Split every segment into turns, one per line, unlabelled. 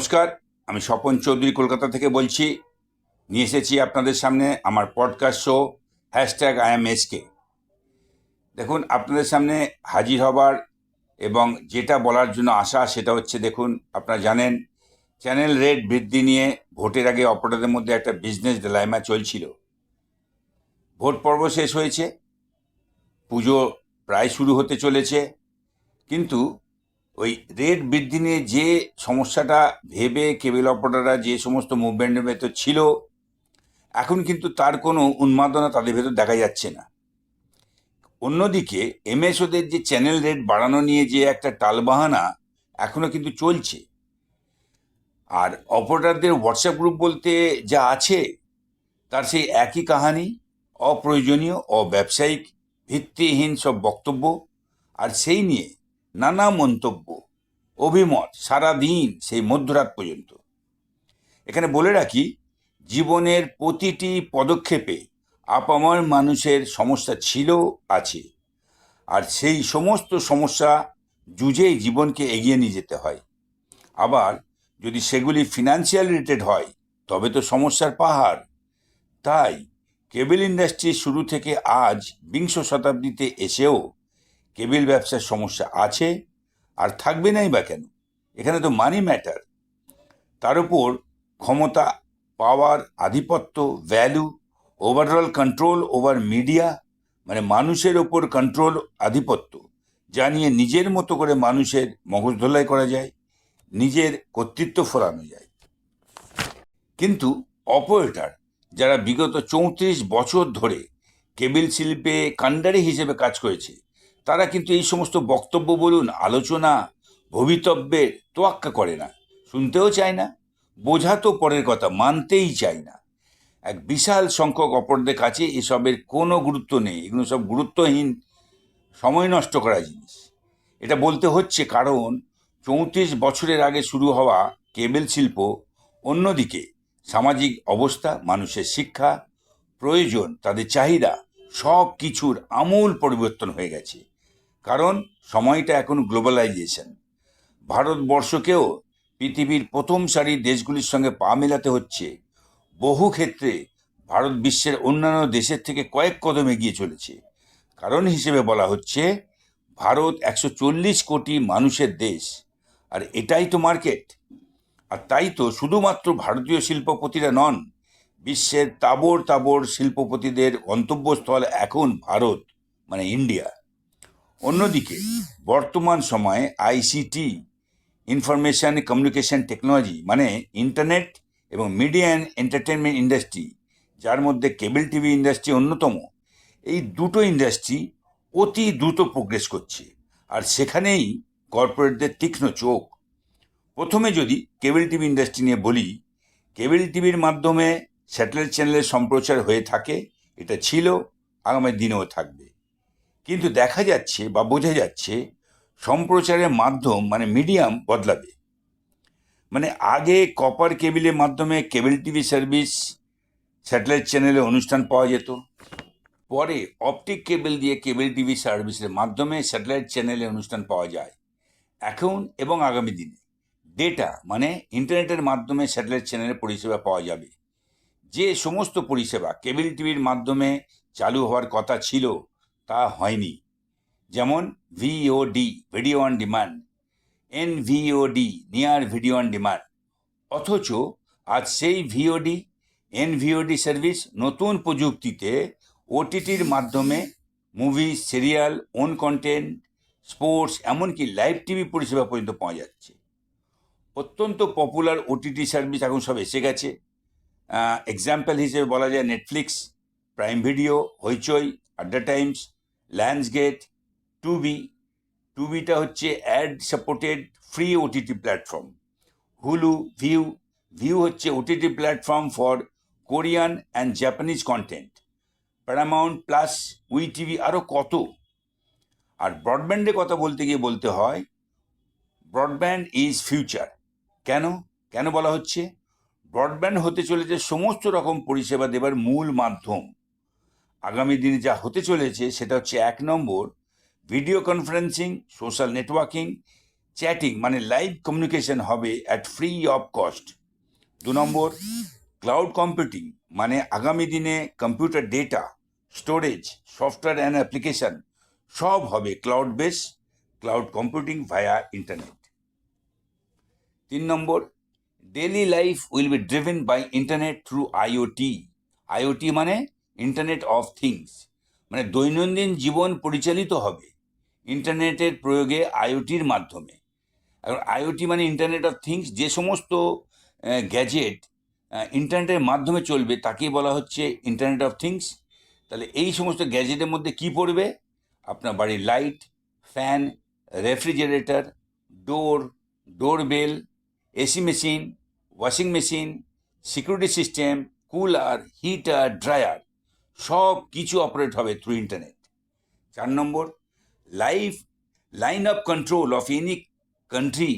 নমস্কার, আমি স্বপন চৌধুরী কলকাতা থেকে বলছি। নিয়ে এসেছি আপনাদের সামনে আমার পডকাস্ট শো #IamSK। দেখুন, আপনাদের সামনে হাজির হবার এবং যেটা বলার জন্য আসা সেটা হচ্ছে, দেখুন আপনারা জানেন চ্যানেল রেট বৃদ্ধি নিয়ে ভোটের আগে অপারেটরদের মধ্যে একটা বিজনেস ডাইলেমা চলছিল। ভোট পর্ব শেষ হয়েছে, পুজো প্রায় শুরু হতে চলেছে, কিন্তু ওই রেট বৃদ্ধি নিয়ে যে সমস্যাটা ভেবে কেবল অপারেটররা যে সমস্ত মুভমেন্টের ভেতর ছিল, এখন কিন্তু তার কোনো উন্মাদনা তাদের ভেতর দেখা যাচ্ছে না। অন্যদিকে এমএসওদের যে চ্যানেল রেট বাড়ানো নিয়ে যে একটা টালবাহানা এখনো কিন্তু চলছে। আর অপারেটরদের হোয়াটসঅ্যাপ গ্রুপ বলতে যা আছে তার সেই একই কাহানি, অপ্রয়োজনীয় অব্যবসায়িক ভিত্তিহীন সব বক্তব্য, আর সেই নিয়ে নানা মন্তব্য অভিমত সারাদিন সেই মধ্যরাত পর্যন্ত। এখানে বলে রাখি, জীবনের প্রতিটি পদক্ষেপে আপামর মানুষের সমস্যা ছিল, আছে, আর সেই সমস্ত সমস্যা জুঝেই জীবনকে এগিয়ে নিয়ে যেতে হয়। আবার যদি সেগুলি ফিনান্সিয়াল রিলেটেড হয় তবে তো সমস্যার পাহাড়। তাই কেবল ইন্ডাস্ট্রি শুরু থেকে আজ বিংশ শতাব্দীতে এসেও কেবল ব্যবসার সমস্যা আছে, আর থাকবে নাই বা কেন? এখানে তো মানি ম্যাটার। তার উপর ক্ষমতা, পাওয়ার, আধিপত্য, value, overall control over media, মানে মানুষের ওপর কন্ট্রোল, আধিপত্য, যা নিয়ে নিজের মতো করে মানুষের মগজ ধোলাই করা যায়, নিজের কর্তৃত্ব ফোরানো যায়। কিন্তু অপারেটর যারা বিগত 34 বছর ধরে কেবল শিল্পে কাণ্ডারি হিসেবে কাজ করেছে, তারা কিন্তু এই সমস্ত বক্তব্য বলুন, আলোচনা, ভবিতব্যের তোয়াক্কা করে না, শুনতেও চায় না, বোঝা তো পরের কথা, মানতেই চায় না। এক বিশাল সংখ্যক অপরদের কাছে এসবের কোনো গুরুত্ব নেই, এগুলো সব গুরুত্বহীন, সময় নষ্ট করা জিনিস। এটা বলতে হচ্ছে কারণ 34 বছরের আগে শুরু হওয়া কেবল শিল্প, অন্যদিকে সামাজিক অবস্থা, মানুষের শিক্ষা, প্রয়োজন, তাদের চাহিদা, সব কিছুর আমূল পরিবর্তন হয়ে গেছে। কারণ সময়টা এখন গ্লোবালাইজেশন। ভারতবর্ষকেও পৃথিবীর প্রথম সারির দেশগুলির সঙ্গে পা মেলাতে হচ্ছে। বহু ক্ষেত্রে ভারত বিশ্বের অন্যান্য দেশের থেকে কয়েক কদম এগিয়ে চলেছে। কারণ হিসেবে বলা হচ্ছে, ভারত 140 কোটি মানুষের দেশ, আর এটাই তো মার্কেট। আর তাই তো শুধুমাত্র ভারতীয় শিল্পপতিরা নন, বিশ্বের তাবড় তাবড় শিল্পপতিদের গন্তব্যস্থল এখন ভারত, মানে ইন্ডিয়া। অন্যদিকে বর্তমান সময়ে আইসিটি, ইনফরমেশন কমিউনিকেশন টেকনোলজি, মানে ইন্টারনেট এবং মিডিয়া অ্যান্ড এন্টারটেনমেন্ট ইন্ডাস্ট্রি, যার মধ্যে কেবল টিভি ইন্ডাস্ট্রি অন্যতম, এই দুটো ইন্ডাস্ট্রি অতি দ্রুত প্রোগ্রেস করছে, আর সেখানেই কর্পোরেটদের তীক্ষ্ণ চোখ। প্রথমে যদি কেবল টিভি ইন্ডাস্ট্রি নিয়ে বলি, কেবল টিভির মাধ্যমে স্যাটেলাইট চ্যানেলের সম্প্রচার হয়ে থাকে, এটা ছিল, আগামী দিনেও থাকবে। কিন্তু দেখা যাচ্ছে বা বোঝা যাচ্ছে সম্প্রচারের মাধ্যম, মানে মিডিয়াম বদলাবে। মানে আগে কপার কেবিলের মাধ্যমে কেবল টিভি সার্ভিস, স্যাটেলাইট চ্যানেলে অনুষ্ঠান পাওয়া যেত। পরে অপটিক কেবল দিয়ে কেবল টিভি সার্ভিসের মাধ্যমে স্যাটেলাইট চ্যানেলে অনুষ্ঠান পাওয়া যায়। এখন এবং আগামী দিনে ডেটা, মানে ইন্টারনেটের মাধ্যমে স্যাটেলাইট চ্যানেলের পরিষেবা পাওয়া যাবে। যে সমস্ত পরিষেবা কেবল টিভির মাধ্যমে চালু হওয়ার কথা ছিল তা হয়নি, যেমন VOD, video on demand, NVOD, near video on demand. অথচ আজ সেই ভিওডি, এনভিওডি সার্ভিস নতুন প্রযুক্তিতে ওটিটির মাধ্যমে movie, serial, own content, sports, এমনকি লাইভ টিভি পরিষেবা পর্যন্ত পাওয়া যাচ্ছে। অত্যন্ত পপুলার ওটিটি সার্ভিস এখন সব এসে গেছে। এক্সাম্পল হিসেবে বলা যায় নেটফ্লিক্স, প্রাইম ভিডিও, হইচই, আড্ডা টাইমস, লায়ন্সগেট, টুবি। টুবিটা হচ্ছে ad supported free OTT platform. Hulu, Viu, Viu হচ্ছে OTT platform for Korean and Japanese content. Paramount plus, We TV, আরও কত। আর ব্রডব্যান্ডের কথা বলতে গিয়ে বলতে হয়, ব্রডব্যান্ড ইজ ফিউচার। কেন কেন বলা হচ্ছে? ব্রডব্যান্ড হতে চলেছে সমস্ত রকম পরিষেবা দেবার মূল মাধ্যম। আগামী দিনে যা হতে চলেছে সেটা হচ্ছে 1 নম্বর, video conferencing, social networking, chatting মানে লাইভ কমিউনিকেশন হবে অ্যাট ফ্রি অফ কস্ট। 2 নম্বর, ক্লাউড কম্পিউটিং মানে আগামী দিনে computer data, storage, software and application সব হবে cloud base, cloud computing via internet. 3 নম্বর, daily life will be driven by internet through IoT. IoT মানে ইন্টারনেট অফ থিংস, মানে দৈনন্দিন জীবন পরিচালিত হবে ইন্টারনেটের প্রয়োগে আইওটির মাধ্যমে। এখন আইওটি মানে ইন্টারনেট অফ থিংস, যে সমস্ত গ্যাজেট ইন্টারনেটের মাধ্যমে চলবে তাকেই বলা হচ্ছে ইন্টারনেট অফ থিংস। তাহলে এই সমস্ত গ্যাজেটের মধ্যে কি পড়বে? আপনার বাড়ির light, fan, refrigerator, doorbell, AC machine, washing machine, security system, cooler, heater, dryer সব কিছু অপারেট হবে থ্রু ইন্টারনেট। 4 নম্বর, life line of control of any country,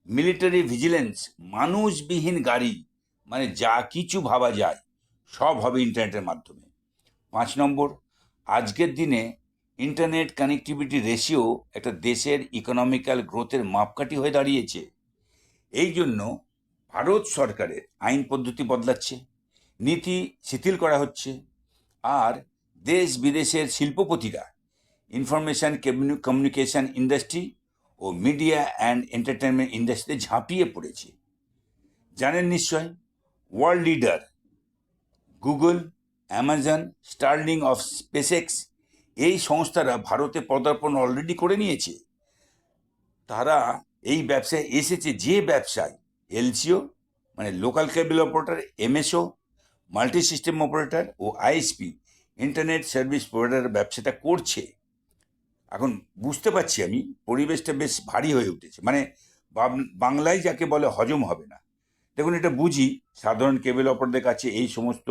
military vigilance, মানুষবিহীন গাড়ি মানে যা কিছু ভাবা যায় সব হবে ইন্টারনেটের মাধ্যমে। 5 নম্বর, আজকের দিনে ইন্টারনেট কানেক্টিভিটি রেশিও একটা দেশের ইকোনমিক্যাল গ্রোথের মাপকাঠি হয়ে দাঁড়িয়েছে। এই জন্য ভারত সরকারের আইন পদ্ধতি বদলাচ্ছে, নীতি শিথিল করা হচ্ছে, আর দেশ বিদেশের শিল্পপতিরা ইনফরমেশন কমিউনিকেশন ইন্ডাস্ট্রি ও মিডিয়া অ্যান্ড এন্টারটেনমেন্ট ইন্ডাস্ট্রিতে ঝাঁপিয়ে পড়েছে। জানেন নিশ্চয়, world leader Google, Amazon, Starlink of SpaceX এই সংস্থারা ভারতে পদার্পণ অলরেডি করে নিয়েছে। তারা এই ব্যবসায় এসেছে যে ব্যবসায় এলসিও মানে local cable operator, MSO multi system operator ও আইএসপি ইন্টারনেট সার্ভিস প্রোভাইডার ব্যবসাটা করছে। এখন বুঝতে পারছি আমি পরিবেশটা বেশ ভারী হয়ে উঠেছে, মানে বাংলায় যাকে বলে হজম হবে না। দেখুন, এটা বুঝি সাধারণ কেবল অপারেটরদের কাছে এই সমস্ত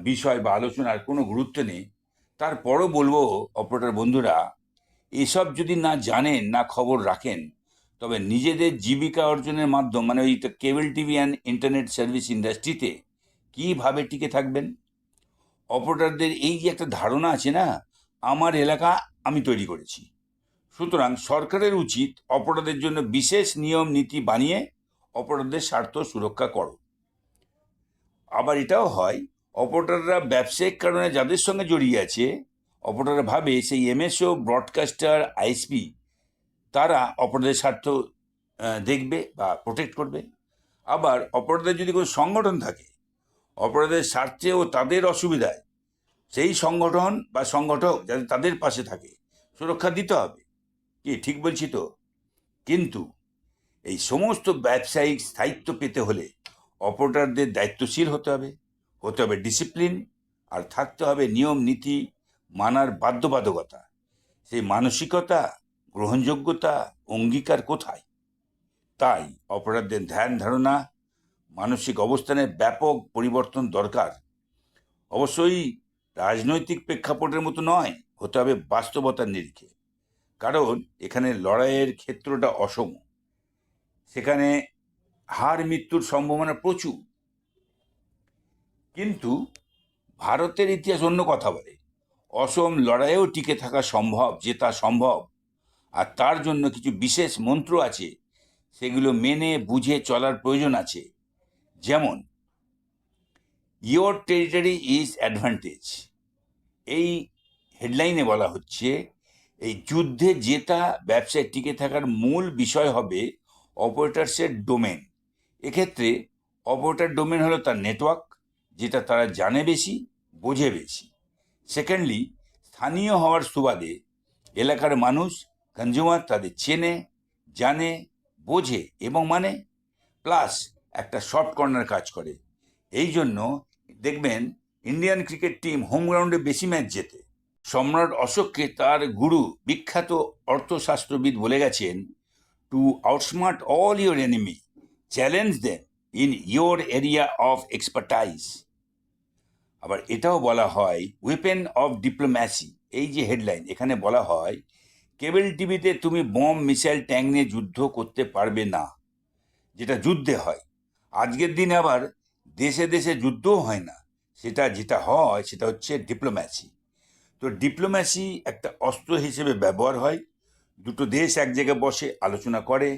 বিষয় বা আলোচনার কোনো গুরুত্ব নেই। তারপরও বলবো অপারেটর বন্ধুরা, এসব যদি না জানেন, না খবর রাখেন, তবে নিজেদের জীবিকা অর্জনের মাধ্যম মানে ওই cable TV and internet service ইন্ডাস্ট্রিতে কীভাবে টিকে থাকবেন? অপারেটরদের এই যে একটা ধারণা আছে না, আমার এলাকা আমি তৈরি করেছি, সুতরাং সরকারের উচিত অপারেটরদের জন্য বিশেষ নিয়ম নীতি বানিয়ে অপারেটরদের স্বার্থ সুরক্ষা করো। আবার এটাও হয়, অপারেটররা ব্যবসায়িক কারণে যাদের সঙ্গে জড়িয়ে আছে, অপারেটররা ভাবে সেই এমএসও, ব্রডকাস্টার, আইএসপি তারা অপারেটরদের স্বার্থ দেখবে বা প্রোটেক্ট করবে। আবার অপারেটরদের যদি কোনো সংগঠন থাকে, অপারেটরদের স্বার্থে ও তাদের অসুবিধায় সেই সংগঠন বা সংগঠক যাতে তাদের পাশে থাকে সুরক্ষা দিতে হবে। কি ঠিক বলছি তো? কিন্তু এই সমস্ত ব্যবসায়িক স্থায়িত্ব পেতে হলে অপারেটরদের দায়িত্বশীল হতে হবে ডিসিপ্লিন, আর থাকতে হবে নিয়ম নীতি মানার বাধ্যবাধকতা। সেই মানসিকতা, গ্রহণযোগ্যতা, অঙ্গীকার কোথায়? তাই অপারেটরদের ধ্যান ধারণা, মানসিক অবস্থানের ব্যাপক পরিবর্তন দরকার। অবশ্যই রাজনৈতিক প্রেক্ষাপটের মতো নয়, হতে হবে বাস্তবতার নিরিখে। কারণ এখানে লড়াইয়ের ক্ষেত্রটা অসম, সেখানে হার মৃত্যুর সম্ভাবনা প্রচুর। কিন্তু ভারতের ইতিহাস অন্য কথা বলে, অসম লড়াইয়েও টিকে থাকা সম্ভব, জেতা সম্ভব। আর তার জন্য কিছু বিশেষ মন্ত্র আছে, সেগুলো মেনে বুঝে চলার প্রয়োজন আছে। যেমন, ইয়োর টেরিটরি ইজ অ্যাডভান্টেজ। এই হেডলাইনে বলা হচ্ছে এই যুদ্ধে জেতা, ব্যবসায় টিকে থাকার মূল বিষয় হবে অপারেটার্সের ডোমেন। এক্ষেত্রে অপারেটর ডোমেন হলো তার নেটওয়ার্ক, যেটা তারা জানে বেশি, বোঝে বেশি। সেকেন্ডলি, স্থানীয় হওয়ার সুবাদে এলাকার মানুষ, কনজিউমার তাদের চেনে, জানে, বোঝে এবং মানে, প্লাস একটা সফট কর্নার কাজ করে। এই জন্য দেখবেন ইন্ডিয়ান ক্রিকেট টিম হোম গ্রাউন্ডে বেশি ম্যাচ জেতে। সম্রাট অশোককে তার গুরু বিখ্যাত অর্থশাস্ত্রবিদ বলে গেছেন, to outsmart all your enemy, challenge them in your area of expertise. আবার এটাও বলা হয় ওয়েপেন অফ ডিপ্লোম্যাসি। এই যে হেডলাইন, এখানে বলা হয় কেবল টিভিতে তুমি বম, মিসাইল, ট্যাঙ্ক নিয়ে যুদ্ধ করতে পারবে না, যেটা যুদ্ধে হয়। আজকের দিনে আবার দেশে দেশে যুদ্ধও হয় না, যেটা হয় সেটা হচ্ছে ডিপ্লোম্যাসি। তো ডিপ্লোম্যাসি একটা অস্ত্র হিসেবে ব্যবহার হয় দুটো দেশ এক জায়গায় বসে আলোচনা করে,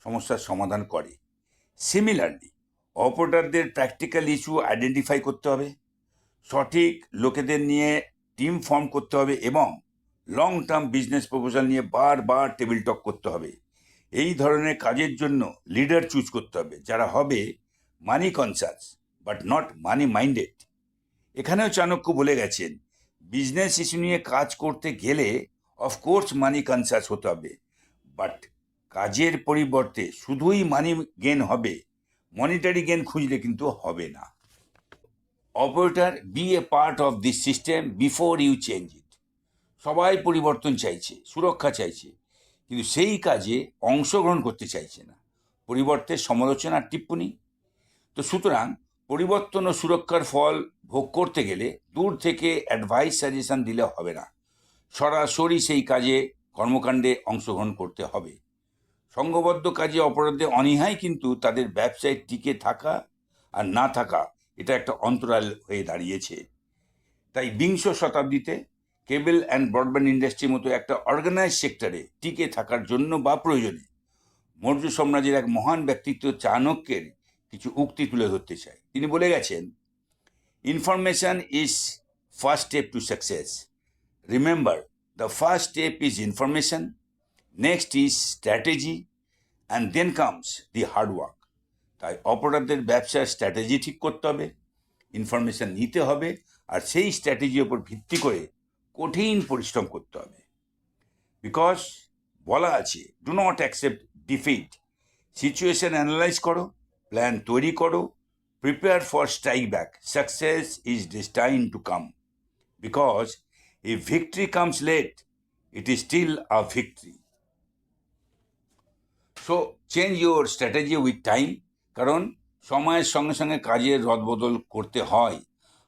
সমস্যার সমাধান করে। সিমিলারলি অপারেটরদের প্র্যাকটিক্যাল ইস্যু আইডেন্টিফাই করতে হবে, সঠিক লোকেদের নিয়ে টিম ফর্ম করতে হবে এবং লং টার্ম বিজনেস প্রপোজাল নিয়ে বারবার টেবিল টক করতে হবে। এই ধরনের কাজের জন্য লিডার চুজ করতে হবে যারা হবে money conscious but not money minded. এখানেও চাণক্য বলে গেছেন, বিজনেস ইস্যু নিয়ে কাজ করতে গেলে অফকোর্স মানি কনসাস হতে হবে, বাট কাজের পরিবর্তে শুধুই মানি গেন হবে, মনিটারি গেন খুঁজলে কিন্তু হবে না। Operator be a part of this system before you change it. সবাই পরিবর্তন চাইছে, সুরক্ষা চাইছে, কিন্তু সেই কাজে অংশগ্রহণ করতে চাইছে না, পরিবর্তে সমালোচনা আর টিপ্পনি। তো সুতরাং পরিবর্তন ও সুরক্ষার ফল ভোগ করতে গেলে দূর থেকে অ্যাডভাইস সাজেশন দিলে হবে না, সরাসরি সেই কাজে কর্মকাণ্ডে অংশগ্রহণ করতে হবে। সংঘবদ্ধ কাজে অপরাধের অনীহাই কিন্তু তাদের ব্যবসায় টিকে থাকা আর না থাকা, এটা একটা অন্তরাল হয়ে দাঁড়িয়েছে। তাই বিংশ শতাব্দীতে কেবল অ্যান্ড ব্রডব্যান্ড ইন্ডাস্ট্রির মতো একটা অর্গানাইজ সেক্টরে টিকে থাকার জন্য বা প্রয়োজনে মৌর্য সাম্রাজ্যের এক মহান ব্যক্তিত্ব চাণক্যের কিছু উক্তি তুলে ধরতে চাই। তিনি বলে গেছেন, information is first step to success. Remember, the first step is information, next is strategy, and then comes the hard work. তাই অপারেটরদের ব্যবসার স্ট্র্যাটেজি ঠিক করতে হবে, ইনফরমেশন নিতে হবে, আর সেই স্ট্র্যাটেজির ওপর ভিত্তি করে কঠিন পরিশ্রম করতে হবে। বিকজ বলা আছে, do not accept defeat. Situation analyze করো, প্ল্যান তৈরি করো, prepare for strike back. Success is destine to come, because if victory comes late, it is still a victory. So change your strategy with time, কারণ সময়ের সঙ্গে সঙ্গে কাজের রদবদল করতে হয়।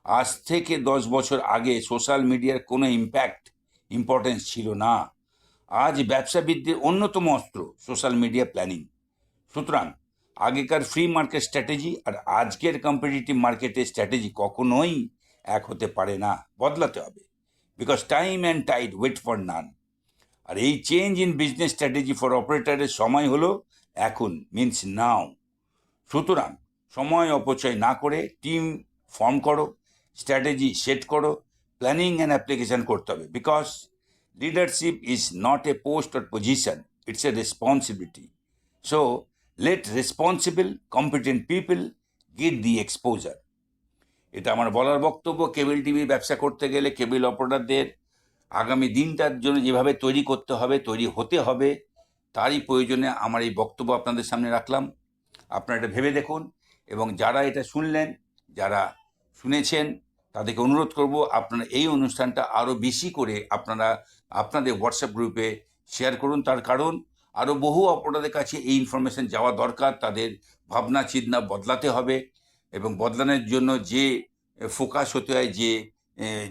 আজ থেকে 10 বছর আগে সোশ্যাল মিডিয়ার কোনো ইম্পর্টেন্স ছিল না। আজ ব্যবসা বৃদ্ধির অন্যতম অস্ত্র সোশ্যাল মিডিয়া প্ল্যানিং। সুতরাং আগেকার ফ্রি মার্কেট স্ট্র্যাটেজি আর আজকের কম্পিটিটিভ মার্কেটের স্ট্র্যাটেজি কখনোই এক হতে পারে না, বদলাতে হবে। Because time and tide wait for none. আর এই change in business strategy for অপারেটরের সময় হলো এখন, মিনস নাও। সুতরাং সময় অপচয় না করে টিম ফর্ম করো, স্ট্র্যাটেজি সেট করো, প্ল্যানিং অ্যান্ড অ্যাপ্লিকেশন করতে হবে। Because leadership is not a post or position, it's a responsibility. So let responsible competent people get the exposure. এটা আমার বলার বক্তব্য। কেবল টিভি ব্যবসা করতে গেলে কেবল অপারেটরদের আগামী দিনটার জন্য যেভাবে তৈরি করতে হবে, তৈরি হতে হবে, তারই প্রয়োজনে আমার এই বক্তব্য আপনাদের সামনে রাখলাম। আপনারা এটা ভেবে দেখুন, এবং যারা এটা শুনলেন, যারা শুনেছেন, তাদেরকে অনুরোধ করব আপনারা এই অনুষ্ঠানটা আরও বেশি করে আপনাদের হোয়াটসঅ্যাপ গ্রুপে শেয়ার করুন। তার কারণ আরও বহু অপরাধের কাছে এই ইনফরমেশন যাওয়া দরকার। তাদের ভাবনা চিন্তা বদলাতে হবে, এবং বদলানোর জন্য যে ফোকাস হতে হয়,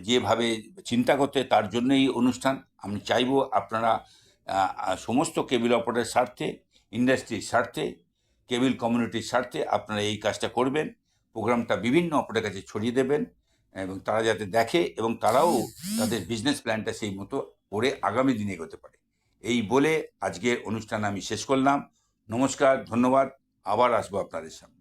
যেভাবে চিন্তা করতে হয়, তার জন্য এই অনুষ্ঠান। আমি চাইব আপনারা সমস্ত কেবল অপারেটরের স্বার্থে, ইন্ডাস্ট্রির স্বার্থে, কেবল কমিউনিটির স্বার্থে আপনারা এই কাজটা করবেন। প্রোগ্রামটা বিভিন্ন অপারেটরের কাছে ছড়িয়ে দেবেন, এবং তারা যাতে দেখে এবং তারাও তাদের বিজনেস প্ল্যানটা সেই মতো করে আগামী দিনে এগোতে পারে। এই বলে আজকের অনুষ্ঠান আমি শেষ করলাম। নমস্কার, ধন্যবাদ। আবার আসবো আপনাদের সামনে।